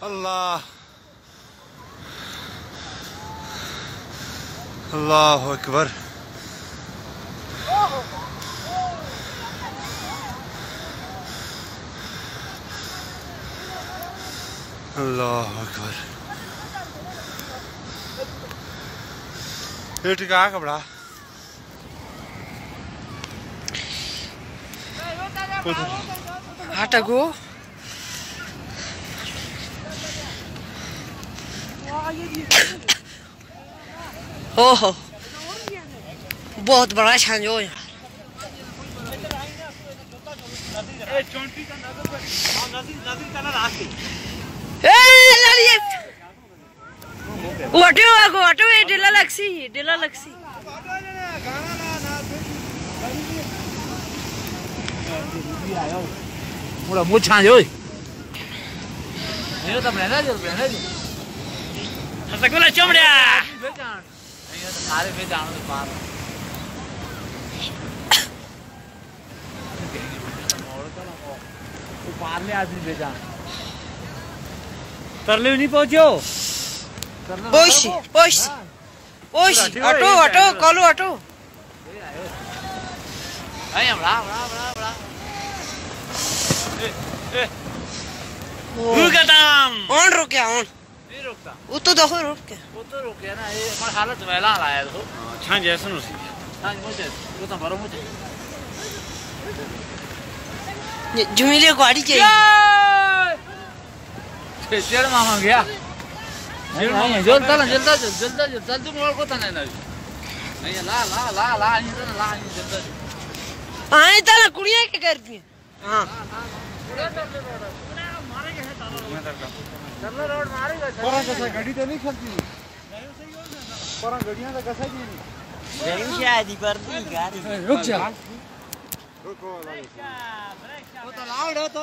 अल्लाह अल्लाह अकबर। अल्लाह अकबर। ये टिका कपड़ा हटगो ओहो बहुत बड़ा छांजो यार। ऑटो डिला लक्सी मुड़ा मुझ छांजो ये तो बना जो रसगुल्ला चमड़ा सारे पे जानो तो पार तो पार ले आदमी भेजा तरले नहीं पहुंचो। ओशी ऑटो कॉलो ऑटो अरे बड़ा ऑन रुके ऑन नहीं रुकता वो तो देखो रुक के वो तो रुक गया ना। ये हमारी हालत वेला लाया तो छां जैसन उसी हाँ मुझे वो तो बरो मुझे जुमिले गाड़ी चाहिए। चल मामा गया जल्दी मोड़ को तो नहीं ला आए ताला कुड़िया के करती है। हाँ परा कैसा गाड़ी तो नहीं चलती परा गाड़ियां तो कैसा ही नहीं नहीं शादी पर नहीं गाड़ी रुक जा रुको वो तो लाउड है तो